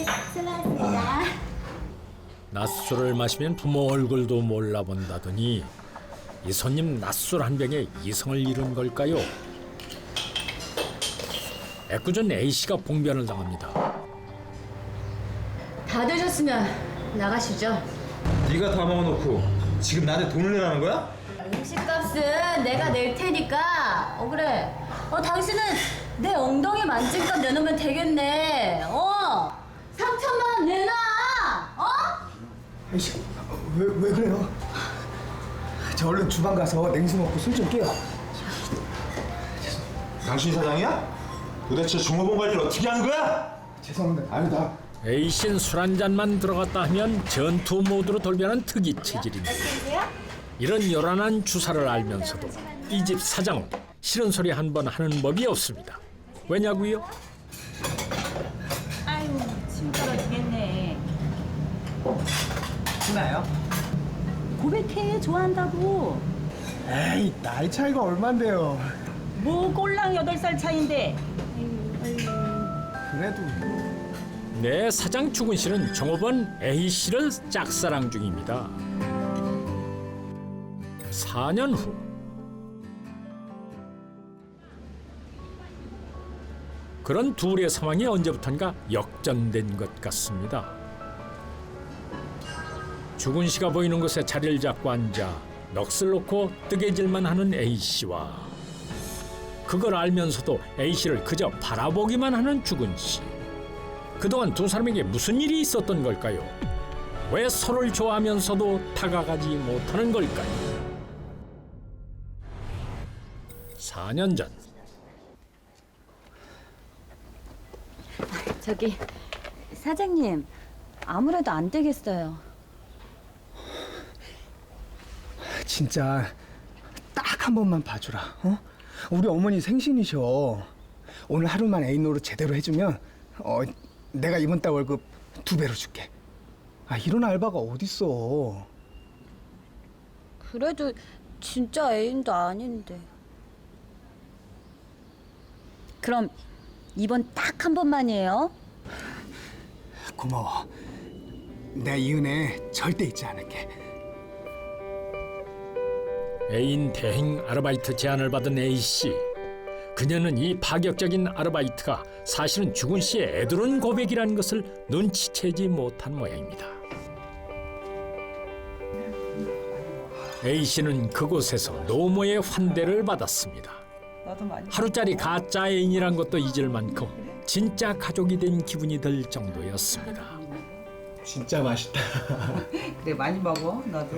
네, 실례하겠습니다. 낮술을 마시면 부모 얼굴도 몰라본다더니 이 손님 낮술 한 병에 이성을 잃은 걸까요? 애꿎은 A씨가 봉변을 당합니다. 다 드셨으면 나가시죠. 네가 다 먹어놓고 지금 나한테 돈을 내라는 거야? 음식값은 내가 낼 테니까. 그래. 당신은 내 엉덩이 만짐값 내놓으면 되겠네. 3천만 원 내놔. 아이씨, 왜 그래요? 저 얼른 주방 가서 냉수 먹고 술 좀 깨요. 당신이 사장이야? 도대체 종업원 관리를 어떻게 하는 거야? 죄송합니다. 아니다. A씨는 술 한 잔만 들어갔다 하면 전투 모드로 돌변한 특이 체질입니다. 이런 요란한 주사를 알면서도 이 집 사장은 싫은 소리 한 번 하는 법이 없습니다. 왜냐고요? 아유, 침 떨어지겠네. 신나요? 고백해, 좋아한다고. 에이, 나이 차이가 얼만데요. 뭐 꼴랑 8살 차인데. 그래도 네, 사장 주근 씨는 종업원 A씨를 짝사랑 중입니다. 4년 후 그런 둘의 상황이 언제부턴가 역전된 것 같습니다. 주근 씨가 보이는 곳에 자리를 잡고 앉아 넋을 놓고 뜨개질만 하는 A씨와 그걸 알면서도 A씨를 그저 바라보기만 하는 주근 씨. 그동안 두 사람에게 무슨 일이 있었던 걸까요? 왜 서로를 좋아하면서도 다가가지 못하는 걸까요? 4년 전 저기 사장님, 아무래도 안 되겠어요. 진짜 딱 한 번만 봐주라. 우리 어머니 생신이셔. 오늘 하루만 애인 노릇 제대로 해주면 내가 이번 달 월급 2배로 줄게. 이런 알바가 어딨어. 그래도 진짜 애인도 아닌데. 그럼 이번 딱 한 번만이에요? 고마워. 내 이 은혜 절대 잊지 않을게. 애인 대행 아르바이트 제안을 받은 A씨. 그녀는 이 파격적인 아르바이트가 사실은 주근 씨의 애들은 고백이라는 것을 눈치채지 못한 모양입니다. A씨는 그곳에서 노모의 환대를 받았습니다. 하루짜리 가짜 애인이란 것도 잊을 만큼 진짜 가족이 된 기분이 들 정도였습니다. 진짜 맛있다. 그래 많이 먹어 너도.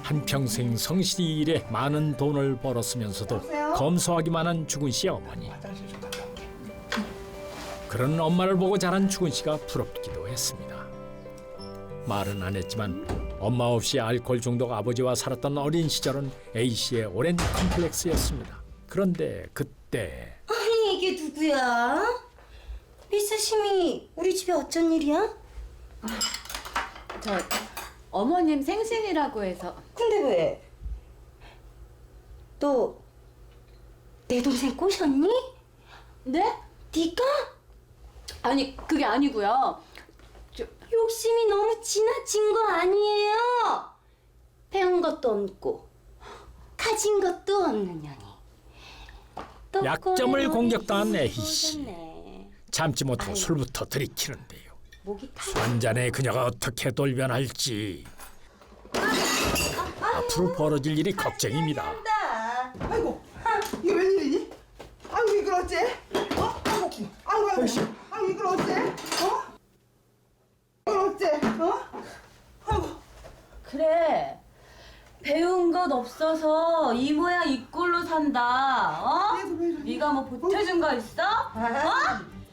한평생 성실히 일해 많은 돈을 벌었으면서도 검소하기만 한 주근 씨의 어머니. 그런 엄마를 보고 자란 주근 씨가 부럽기도 했습니다. 말은 안 했지만 엄마 없이 알코올 중독 아버지와 살았던 어린 시절은 A씨의 오랜 컴플렉스였습니다. 그런데 그때 아니 이게 누구야? 미스심이 우리 집에 어쩐 일이야? 저 어머님 생신이라고 해서. 근데 왜? 너 내 동생 꼬셨니? 네? 네가? 아니 그게 아니고요. 욕심이 너무 지나친 거 아니에요? 배운 것도 없고 가진 것도 없는 년이 약점을 공격당한 A씨. 꼬셨네. 참지 못하고 술부터 들이키는데요. 목이 타. 술 한 잔에 그녀가 어떻게 돌변할지 앞으로 벌어질 일이 걱정입니다. 아이고 이게 웬일이니? 아이고 이걸 어째? 아이고 아이고 이걸 어째? 이걸 어째? 아이고 그래. 배운 것 없어서 이 모양 이 꼴로 산다. 네가 뭐 보태준 거 있어?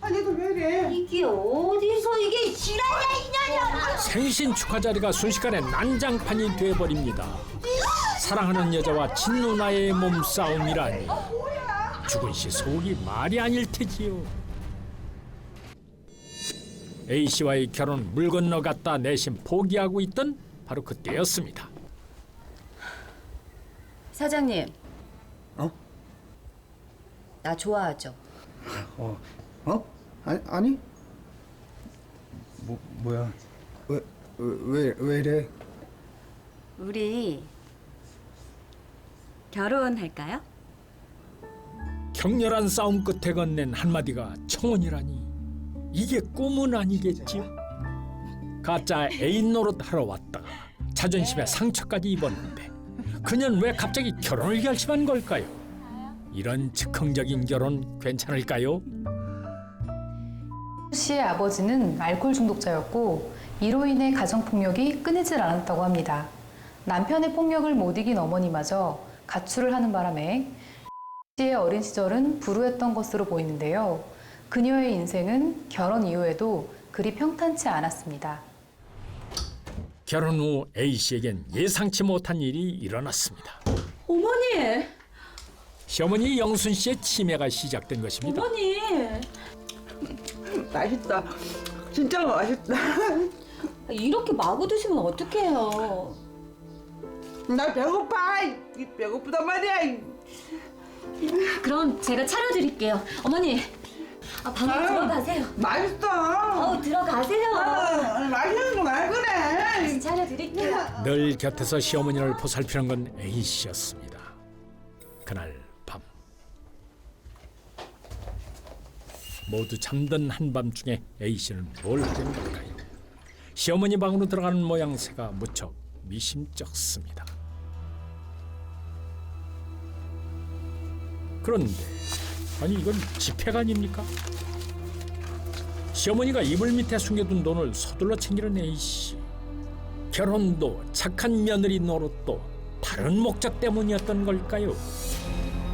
얘도 왜 이래? 이게 어디서 이게 실화냐 이냐냐? 생신 축하 자리가 순식간에 난장판이 돼버립니다. 사랑하는 여자와 친누나의 몸싸움이라니. 주근 씨 속이 말이 아닐 테지요. A씨와의 결혼 물 건너갔다 내심 포기하고 있던 바로 그때였습니다. 사장님. 어? 나 좋아하죠? 아니? 뭐야? 왜 이래? 우리 결혼할까요? 격렬한 싸움 끝에 건넨 한마디가 청혼이라니 이게 꿈은 아니겠지요? 가짜 애인 노릇하러 왔다가 자존심에 상처까지 입었는데 그녀는 왜 갑자기 결혼을 결심한 걸까요? 이런 즉흥적인 결혼 괜찮을까요? 씨의 아버지는 알코올 중독자였고 이로 인해 가정폭력이 끊이질 않았다고 합니다. 남편의 폭력을 못 이긴 어머니마저 가출을 하는 바람에 씨의 어린 시절은 불우했던 것으로 보이는데요. 그녀의 인생은 결혼 이후에도 그리 평탄치 않았습니다. 결혼 후 A씨에겐 예상치 못한 일이 일어났습니다. 어머니! 시어머니 영순 씨의 치매가 시작된 것입니다. 어머니! 맛있다. 진짜 맛있다. 이렇게 마구 드시면 어떡해요? 나 배고파. 배고프단 말이야. 그럼 제가 차려드릴게요. 어머니, 방에 들어가세요. 맛있어. 들어가세요. 맛있는 거 말 그래. 차려드릴게요. 늘 곁에서 시어머니를 보살피는 건 A씨였습니다. 그날 밤 모두 잠든 한밤중에 A씨는 뭘 하려는 걸까요? 시어머니 방으로 들어가는 모양새가 무척 미심쩍습니다. 그런데 아니 이건 지폐가 아닙니까? 시어머니가 이불 밑에 숨겨둔 돈을 서둘러 챙기는 A씨. 결혼도 착한 며느리 노릇도 다른 목적 때문이었던 걸까요?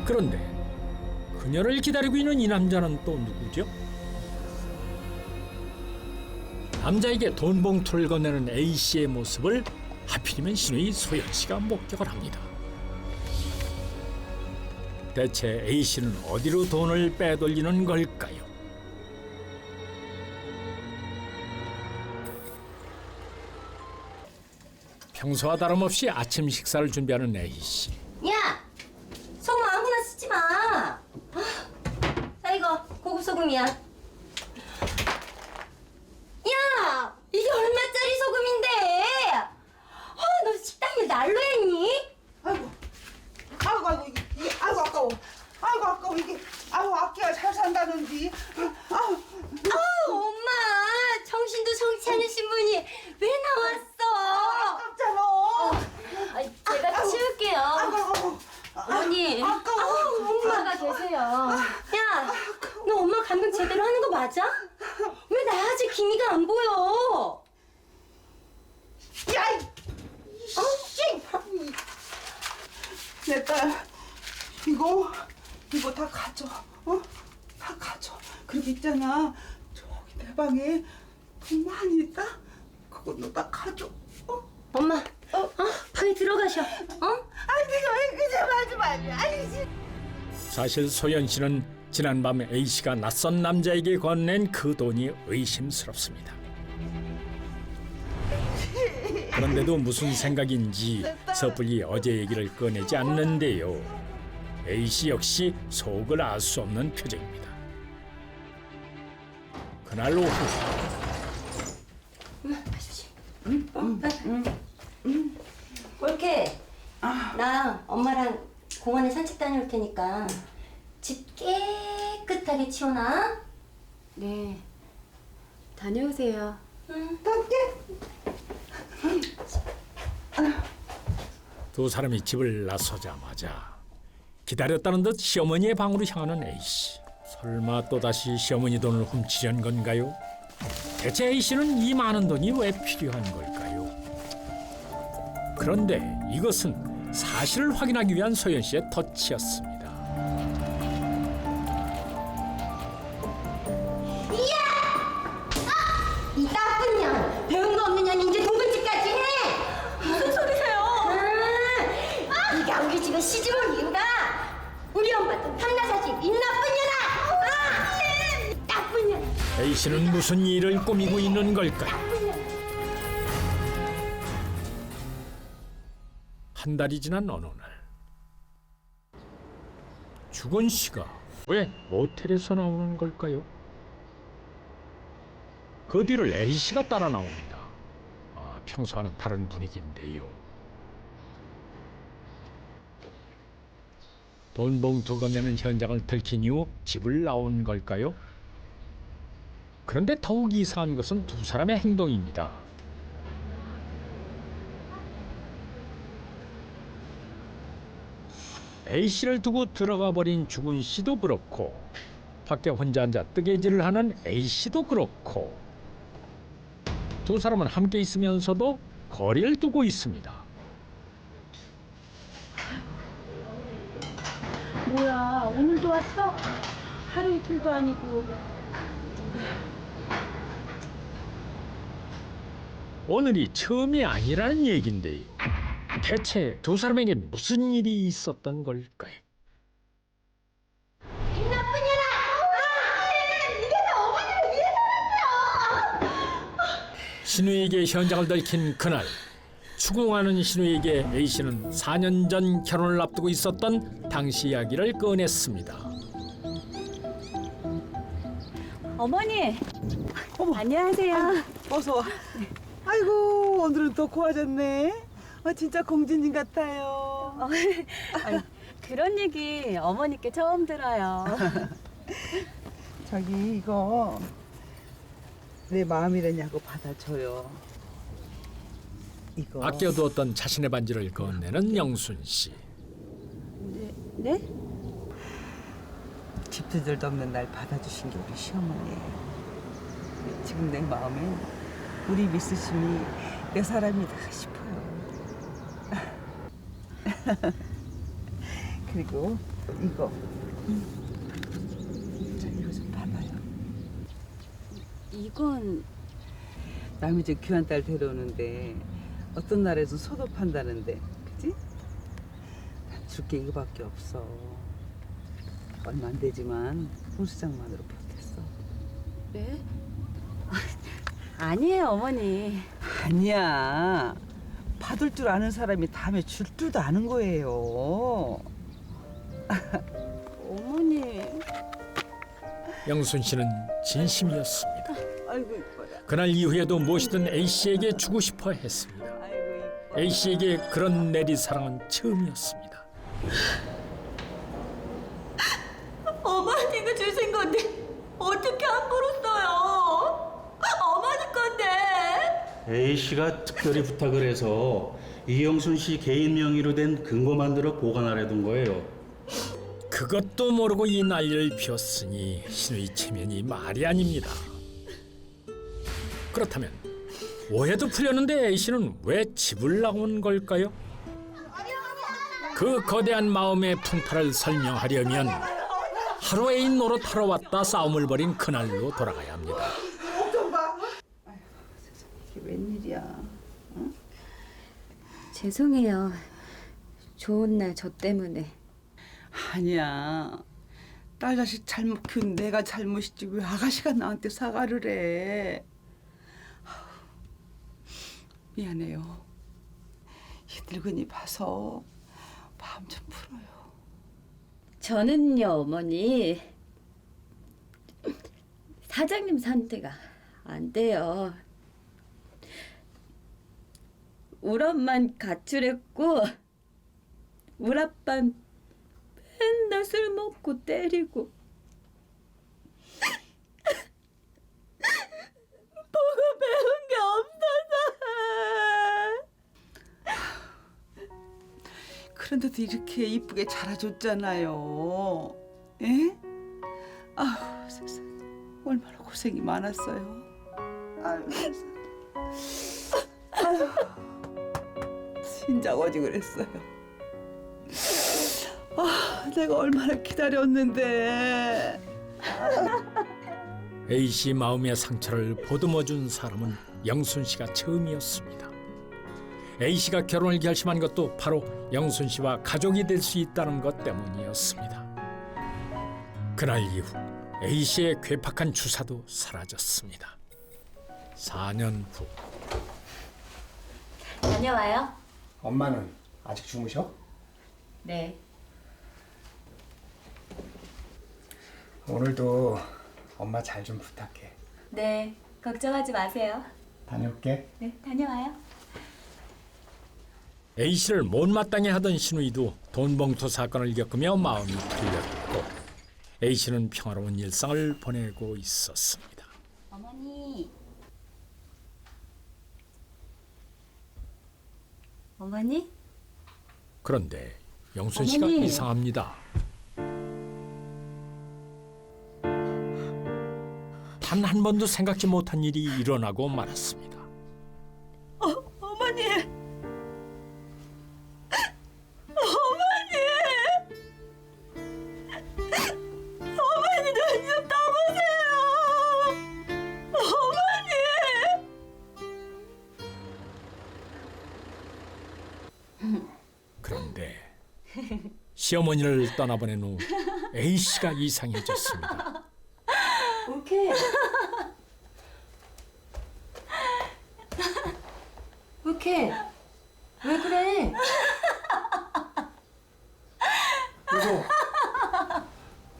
그런데 그녀를 기다리고 있는 이 남자는 또 누구죠? 남자에게 돈 봉투를 건네는 A씨의 모습을 하필이면 신우이 소연씨가 목격을 합니다. 대체 A씨는 어디로 돈을 빼돌리는 걸까요? 평소와 다름없이 아침 식사를 준비하는 A씨. 야! 소금 아무나 쓰지 마. 자, 이거 고급 소금이야. 야! 이게 얼마짜리 소금인데? 너 식당일 날로 했니? 아이고 이게 아이고 아까워. 이게 아껴야 잘 산다는지. 엄마! 정신도 정치 않으신 분이 왜 나왔어? 아깝잖아. 제가 치울게요. 어머니. 엄마가 계세요. 야, 너 엄마 감금 제대로 하는 거 맞아? 왜 나 아직 기미가 안 보여? 야! 내 딸, 이거 다 가져. 다 가져. 그리고 있잖아. 저기 내 방에 돈 많이 있다. 그것도 다 가져. 엄마, 방에 들어가셔. 아니 네가 왜 그제 하지 말냐? 아니지. 사실 소연 씨는 지난밤 A씨가 낯선 남자에게 건넨 그 돈이 의심스럽습니다. 그런데도 무슨 생각인지 섣불리 어제 얘기를 꺼내지 않는데요. A씨 역시 속을 알 수 없는 표정입니다. 그날 오후 볼게. 나 엄마랑 공원에 산책 다녀올 테니까 집 깨끗하게 치워놔. 네. 다녀오세요. 두 사람이 집을 나서자마자 기다렸다는 듯 시어머니의 방으로 향하는 A씨. 설마 또다시 시어머니 돈을 훔치려는 건가요? 대체 A씨는 이 많은 돈이 왜 필요한 걸까요? 그런데 이것은 사실을 확인하기 위한 소연 씨의 터치였습니다. 이 나쁜 년! 배운 거 없는 년이 이제 동근질까지 해! 무슨 소리세요? 네가 우리 집에 시집 온 이유가 우리 엄마 돈 탕나사지 이 나쁜 년아! 나쁜 년! A씨는 무슨 일을 꾸미고 있는 걸까요? 한 달이 지난 어느 날 주건 씨가 왜 모텔에서 나오는 걸까요? 그 뒤를 A씨가 따라 나옵니다. 아, 평소와는 다른 분위기인데요. 돈 봉투 건네는 현장을 들킨 이후 집을 나온 걸까요? 그런데 더욱 이상한 것은 두 사람의 행동입니다. A씨를 두고 들어가 버린 죽은 씨도 그렇고 밖에 혼자 앉아 뜨개질을 하는 A씨도 그렇고 두 사람은 함께 있으면서도 거리를 두고 있습니다. 뭐야, 오늘도 왔어? 하루 이틀도 아니고. 오늘이 처음이 아니라는 얘긴데 대체 두 사람에게 무슨 일이 있었던 걸까요? 이 나쁜 년아! 네가 나 어머니를 위해서라며! 신우에게 현장을 들킨 그날 추궁하는 신우에게 A씨는 4년 전 결혼을 앞두고 있었던 당시 이야기를 꺼냈습니다. 어머니! 안녕하세요. 어서 와. 아이고 오늘은 더 고와졌네. 진짜 공주님 같아요. 그런 얘기 어머니께 처음 들어요. 저기 이거 내 마음이라냐고 받아줘요. 이거 아껴두었던 자신의 반지를 건네는 영순 씨. 네? 집주들도 없는 날 받아주신 게 우리 시어머니예요. 지금 내 마음엔 우리 미스심이 내 사람이다 싶어요. 그리고 이거 자 이거 좀 봐봐요. 이건 남이 저 귀한 딸 데려오는데 어떤 날에도 소독한다는데 그치? 줄 게 이거밖에 없어. 얼마 안 되지만 혼수장만으로 버텼어. 네? 아니에요, 어머니. 아니야. 받을 줄 아는 사람이 다음에 줄 줄도 아는 거예요. 어머니. 영순 씨는 진심이었습니다. 아이고 이뻐라. 그날 이후에도 무엇이든 A씨에게 주고 싶어 했습니다. 아이고 이뻐. A씨에게 그런 내리사랑은 처음이었습니다. 어머니가 주신 건데 어떻게 함부로 써요? 어머니 건데. A씨가 특별히 부탁을 해서 이영순 씨 개인 명의로 된 금고 만들어 보관하려던 거예요. 그것도 모르고 이 난리를 피웠으니 신우의 체면이 말이 아닙니다. 그렇다면 오해도 풀렸는데 A씨는 왜 집을 나온 걸까요? 그 거대한 마음의 풍파를 설명하려면 하루 애인 노릇하러 왔다 싸움을 벌인 그날로 돌아가야 합니다. 이게 웬일이야? 죄송해요. 좋은 날 저 때문에. 아니야. 딸 자식 잘못 키운 내가 잘못이지 왜 아가씨가 나한테 사과를 해? 아우, 미안해요. 이 늙은이 봐서 마음 좀 풀어요. 저는요, 어머니. 사장님 상태가 안 돼요. 우리 엄만 가출했고 우리 아빠는 맨날 술 먹고 때리고 보고 배운 게 없어서. 그런데도 이렇게 이쁘게 자라줬잖아요. 예? 아우 세상에 얼마나 고생이 많았어요. 아유 세상에. 아유 진작 오지 그랬어요. 아 내가 얼마나 기다렸는데. A씨 마음의 상처를 보듬어준 사람은 영순 씨가 처음이었습니다. A씨가 결혼을 결심한 것도 바로 영순 씨와 가족이 될 수 있다는 것 때문이었습니다. 그날 이후 A씨의 괴팍한 주사도 사라졌습니다. 4년 후 다녀와요? 엄마는 아직 주무셔? 네. 오늘도 엄마 잘 좀 부탁해. 네, 걱정하지 마세요. 다녀올게. 네, 다녀와요. A씨를 못마땅해 하던 신우이도 돈봉투 사건을 겪으며 마음이 풀렸고 A씨는 평화로운 일상을 보내고 있었습니다. 어머니. 어머니? 그런데 영순 씨가 어머니. 이상합니다. 단 한 번도 생각지 못한 일이 일어나고 말았습니다. 어머니. 어머니 눈 좀 떠보세요. 어머니. 그런데 시어머니를 떠나보낸 후 A씨가 이상해졌습니다. 오케이. 오케이. 왜 그래? 여보,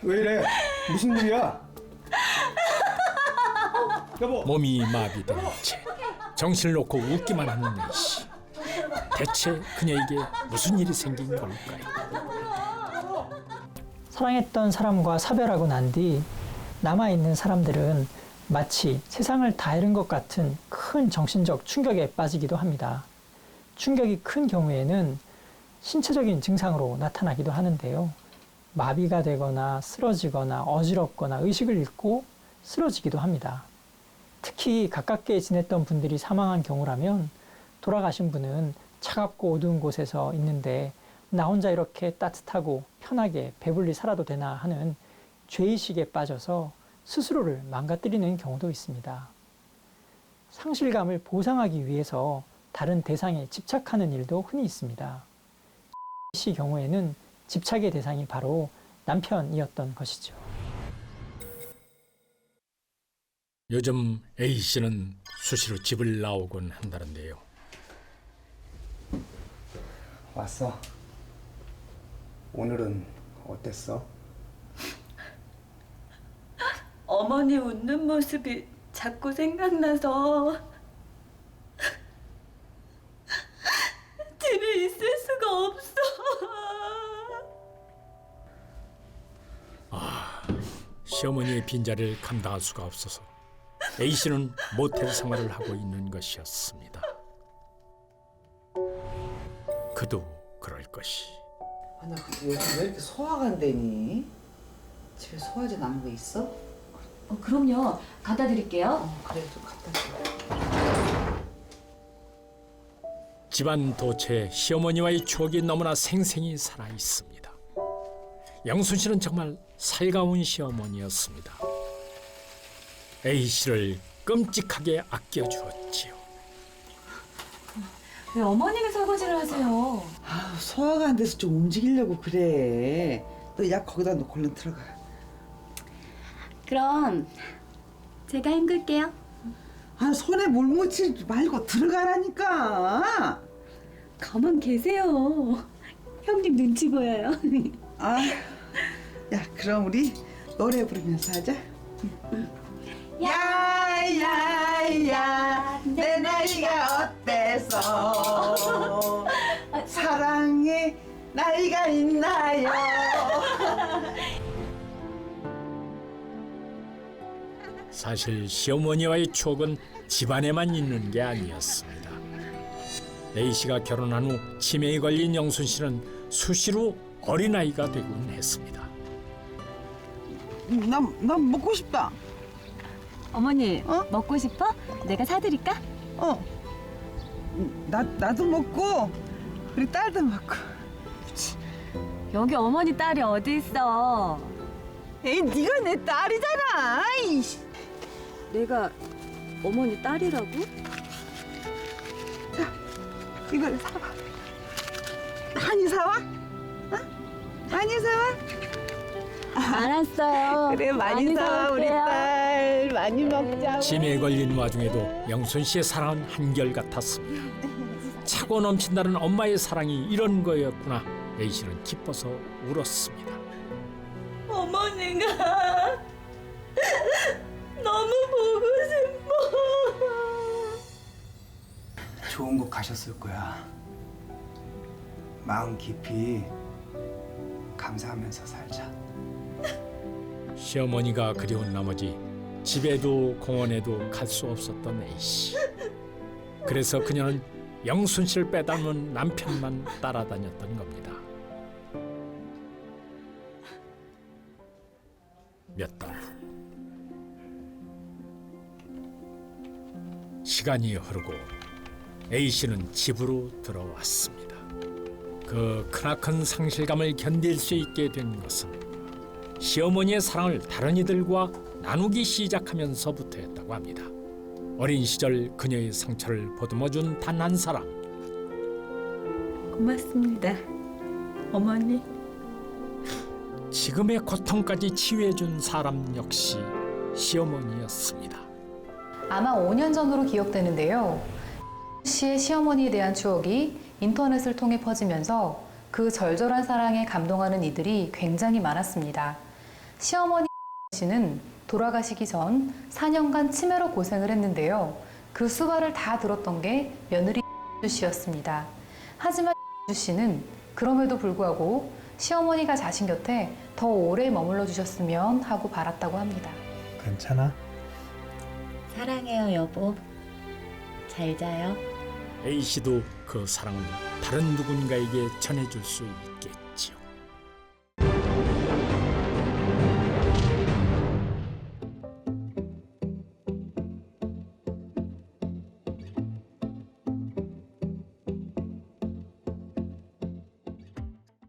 왜 이래? 무슨 일이야? 여보. 몸이 마비된 채 정신을 놓고 웃기만 하는 A씨. 대체 그녀에게 무슨 일이 생긴 걸까요? 사랑했던 사람과 사별하고 난 뒤 남아있는 사람들은 마치 세상을 다 잃은 것 같은 큰 정신적 충격에 빠지기도 합니다. 충격이 큰 경우에는 신체적인 증상으로 나타나기도 하는데요. 마비가 되거나 쓰러지거나 어지럽거나 의식을 잃고 쓰러지기도 합니다. 특히 가깝게 지냈던 분들이 사망한 경우라면 돌아가신 분은 차갑고 어두운 곳에서 있는데 나 혼자 이렇게 따뜻하고 편하게 배불리 살아도 되나 하는 죄의식에 빠져서 스스로를 망가뜨리는 경우도 있습니다. 상실감을 보상하기 위해서 다른 대상에 집착하는 일도 흔히 있습니다. 씨 경우에는 집착의 대상이 바로 남편이었던 것이죠. 요즘 A씨는 수시로 집을 나오곤 한다는데요. 왔어. 오늘은 어땠어? 어머니 웃는 모습이 자꾸 생각나서 집에 있을 수가 없어. 시어머니의 빈자리를 감당할 수가 없어서 A씨는 모텔 생활을 하고 있는 것이었습니다. 그도 그럴 것이. 나 근데 요즘 왜 이렇게 소화가 안 되니? 집에 소화제 남은 거 있어? 그럼요. 갖다 드릴게요. 그래 좀 갖다 줘. 집안 도처에 시어머니와의 추억이 너무나 생생히 살아 있습니다. 영순 씨는 정말 살가운 시어머니였습니다. A씨를 끔찍하게 아껴주었지요. 왜 어머니가 설거지를 하세요? 아, 소화가 안 돼서 좀 움직이려고 그래. 너 약 거기다 놓고 얼른 들어가. 그럼 제가 헹굴게요. 아, 손에 물 묻히지 말고 들어가라니까. 가만 계세요. 형님 눈치 보여요. 아, 야, 그럼 우리 노래 부르면서 하자. 야야야 내 나이가 어때서 사랑의 나이가 있나요? 사실 시어머니와의 추억은 집안에만 있는 게 아니었습니다. A씨가 결혼한 후 치매에 걸린 영순 씨는 수시로 어린아이가 되곤 했습니다. 나 먹고 싶다. 어머니, 먹고 싶어? 내가 사드릴까? 나도 먹고 우리 딸도 먹고. 여기 어머니 딸이 어디 있어? 에이, 네가 내 딸이잖아. 이씨. 내가 어머니 딸이라고? 자, 이걸 사봐. 많이 사와? 많이 사와? 알았어요. 그래, 많이 사와 우리 딸. 많이 먹자. 치매에 걸린 와중에도 영순 씨의 사랑은 한결같았습니다. 차고 넘친다는 엄마의 사랑이 이런 거였구나. A씨는 기뻐서 울었습니다. 어머니가 너무 보고 싶어. 좋은 곳 가셨을 거야. 마음 깊이 감사하면서 살자. 시어머니가 그리운 나머지 집에도 공원에도 갈 수 없었던 A씨. 그래서 그녀는 영순 씨를 빼닮은 남편만 따라다녔던 겁니다. 몇 달 후. 시간이 흐르고 A씨는 집으로 들어왔습니다. 그 크나큰 상실감을 견딜 수 있게 된 것은 시어머니의 사랑을 다른 이들과 나누기 시작하면서부터였다고 합니다. 어린 시절 그녀의 상처를 보듬어준 단 한 사람. 고맙습니다. 어머니. 지금의 고통까지 치유해준 사람 역시 시어머니였습니다. 아마 5년 전으로 기억되는데요. 씨의 시어머니에 대한 추억이 인터넷을 통해 퍼지면서 그 절절한 사랑에 감동하는 이들이 굉장히 많았습니다. 시어머니 씨는 돌아가시기 전 4년간 치매로 고생을 했는데요. 그 수발을 다 들었던 게 며느리 씨였습니다. 하지만 씨는 그럼에도 불구하고 시어머니가 자신 곁에 더 오래 머물러 주셨으면 하고 바랐다고 합니다. 괜찮아? 사랑해요, 여보. 잘 자요. A씨도 그 사랑을 다른 누군가에게 전해줄 수 있다.